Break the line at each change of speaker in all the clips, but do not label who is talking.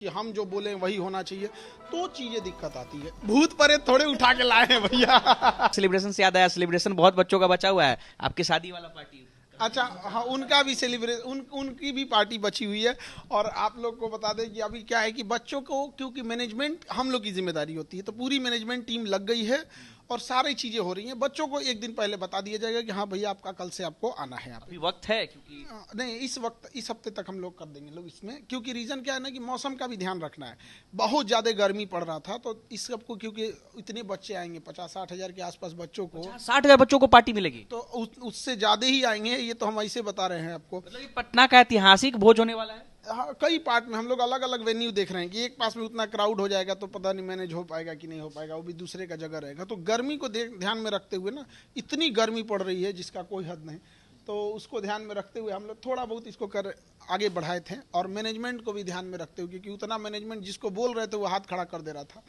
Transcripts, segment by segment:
कि हम जो बोले वही होना चाहिए, तो चीजें दिक्कत आती है। भूत परे थोड़े उठा के लाए हैं भैया।
सेलिब्रेशन से याद आया, सेलिब्रेशन बहुत बच्चों का बचा हुआ है, आपकी शादी वाला पार्टी।
अच्छा हाँ, उनका भी सेलिब्रेशन उनकी भी पार्टी बची हुई है। और आप लोग को बता दें कि अभी क्या है कि बच्चों को, क्योंकि मैनेजमेंट हम लोग की जिम्मेदारी होती है, तो पूरी मैनेजमेंट टीम लग गई है और सारी चीजें हो रही हैं। बच्चों को एक दिन पहले बता दिया जाएगा कि हाँ भैया आपका कल से आपको आना है।
अभी वक्त है क्योंकि
नहीं, इस वक्त इस हफ्ते तक हम लोग कर देंगे लोग इसमें, क्योंकि रीजन क्या है ना कि मौसम का भी ध्यान रखना है। बहुत ज्यादा गर्मी पड़ रहा था, तो इस सबको, क्योंकि इतने बच्चे आएंगे 50-60 हजार के आसपास बच्चों को,
60,000 बच्चों को पार्टी मिलेगी,
तो उससे ज्यादा ही आएंगे। ये तो हम ऐसे बता रहे हैं आपको।
मतलब ये पटना का ऐतिहासिक भोज होने वाला है।
हाँ, कई पार्ट में हम लोग अलग अलग वेन्यू देख रहे हैं कि एक पास में उतना क्राउड हो जाएगा तो पता नहीं मैनेज हो पाएगा कि नहीं हो पाएगा, वो भी दूसरे का जगह रहेगा। तो गर्मी को ध्यान में रखते हुए ना, इतनी गर्मी पड़ रही है जिसका कोई हद नहीं, तो उसको ध्यान में रखते हुए हम लोग थोड़ा बहुत इसको आगे बढ़ाए थे। और मैनेजमेंट को भी ध्यान में रखते हुए, क्योंकि उतना मैनेजमेंट जिसको बोल रहे थे वो हाथ खड़ा कर दे रहा था।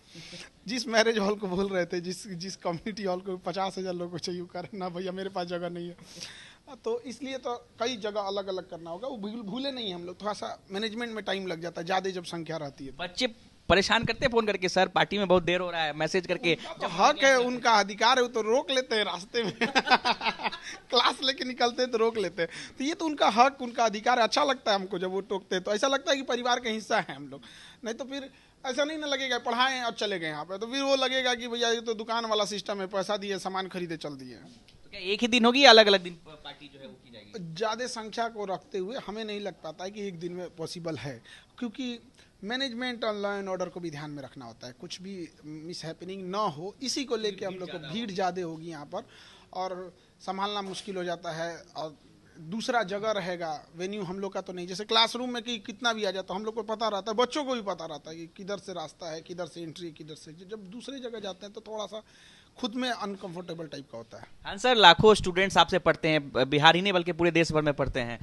जिस मैरिज हॉल को बोल रहे थे, जिस कम्युनिटी हॉल को 50,000 लोगों को चाहिए, कर ना भैया मेरे पास जगह नहीं है। तो इसलिए तो कई जगह अलग अलग करना होगा। वो भूले नहीं हम लोग, थोड़ा सा मैनेजमेंट में टाइम लग जाता है ज्यादा जब संख्या रहती है।
बच्चे परेशान करते हैं फोन करके, सर पार्टी में बहुत देर हो रहा है, मैसेज करके।
तो हक है, उनका अधिकार है, वो तो रोक लेते हैं रास्ते में। क्लास लेके निकलते हैं तो रोक लेते हैं, तो ये तो उनका हक, उनका अधिकार है। अच्छा लगता है हमको जब वो टोकते हैं, तो ऐसा लगता है कि परिवार का हिस्सा है हम लोग। नहीं तो फिर ऐसा नहीं ना लगेगा पढ़ाएं और चले गए यहाँ पे, तो फिर वो लगेगा कि भैया ये तो दुकान वाला सिस्टम है, पैसा दिए सामान खरीदे चल दिए।
तो क्या एक ही दिन होगी, अलग अलग दिन पार्टी जो है वो की जाएगी?
ज्यादा संख्या को रखते हुए हमें नहीं लग पाता है कि एक दिन में पॉसिबल है, क्योंकि मैनेजमेंट और लॉ एंड ऑर्डर को भी ध्यान में रखना होता है, कुछ भी मिस हैपनिंग ना हो, इसी को लेके हम लोग को भीड़ ज़्यादा होगी यहाँ पर और संभालना मुश्किल हो जाता है। और दूसरा जगह रहेगा, वेन्यू हम लोग का तो नहीं। जैसे क्लासरूम में कि कितना भी आ जाता, हम लोग को पता रहता है, बच्चों को भी पता रहता है कि किधर से रास्ता है, किधर से एंट्री, किधर से। जब दूसरी जगह जाते हैं तो थोड़ा सा खुद में अनकंफर्टेबल टाइप का होता है।
हाँ सर, लाखों स्टूडेंट्स आपसे पढ़ते हैं, बिहार ही नहीं बल्कि पूरे देश भर में पढ़ते हैं।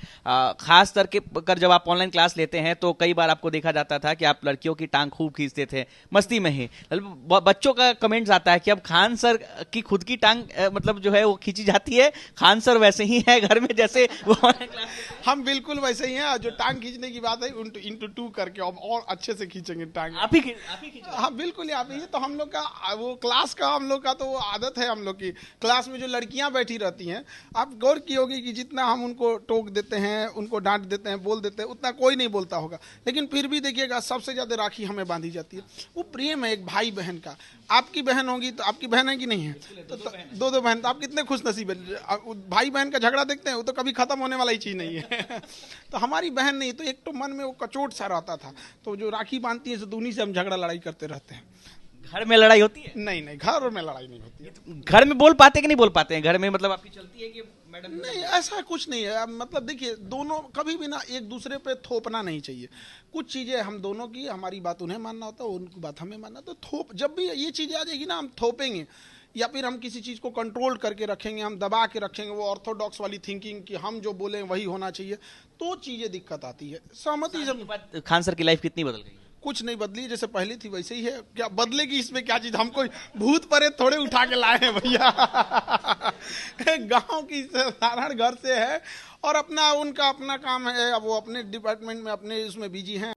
खास करके कर जब आप ऑनलाइन क्लास लेते हैं तो कई बार आपको देखा जाता था कि आप लड़कियों की टांग खूब खींचते थे मस्ती में ही। बच्चों का कमेंट्स आता है कि अब खान सर की खुद की टांग मतलब जो है वो खींची जाती है, खान सर वैसे ही है घर में जैसे वो ऑनलाइन क्लास।
हम बिल्कुल वैसे ही हैं। जो टांग खींचने की बात है, इंटू 2 करके और अच्छे से खींचेंगे टांग।
आप ही खींचो।
हाँ बिल्कुल, आप ही। तो हम लोग का वो क्लास का, हम लोग का तो वो आदत है। हम लोग की क्लास में जो लड़कियां बैठी रहती हैं, आप गौर की होगी कि जितना हम उनको टोक देते हैं, उनको डांट देते हैं, बोल देते हैं, उतना कोई नहीं बोलता होगा। लेकिन फिर भी देखिएगा सबसे ज्यादा राखी हमें बांधी जाती है। वो प्रेम है एक भाई बहन का। आपकी बहन होगी तो, आपकी बहन है कि नहीं है, तो दो बहन, तो आप कितने खुश नसीब है। भाई बहन का झगड़ा देखते हैं, वो तो कभी खत्म होने वाला ही चीज नहीं है। तो हमारी बहन नहीं, तो एक तो मन में वो कचोट सा रहता था, तो जो राखी बांधती है तो उन्हीं से हम झगड़ा लड़ाई करते रहते हैं।
घर में लड़ाई होती है?
नहीं नहीं, घर में लड़ाई नहीं होती है।
घर में बोल पाते कि नहीं बोल पाते हैं? घर में मतलब आपकी चलती है कि मैडम?
नहीं, ऐसा कुछ नहीं है। मतलब देखिए, दोनों कभी भी ना एक दूसरे पे थोपना नहीं चाहिए। कुछ चीजें हम दोनों की, हमारी बात उन्हें मानना होता है, उनकी बात हमें मानना। तो थोप, जब भी ये चीजें आ जाएगी ना, हम थोपेंगे या फिर हम किसी चीज को कंट्रोल करके रखेंगे, हम दबा के रखेंगे, वो ऑर्थोडॉक्स वाली थिंकिंग कि हम जो बोले वही होना चाहिए, तो चीजें दिक्कत आती है। सहमति जब
खान सर की लाइफ कितनी बदल गई?
कुछ नहीं बदली, जैसे पहले थी वैसे ही है। क्या बदलेगी इसमें क्या चीज? हम कोई भूत परे थोड़े उठा के लाए हैं भैया। गांव की साधारण घर से है और अपना उनका अपना काम है। अब वो अपने डिपार्टमेंट में, अपने उसमें बिजी हैं।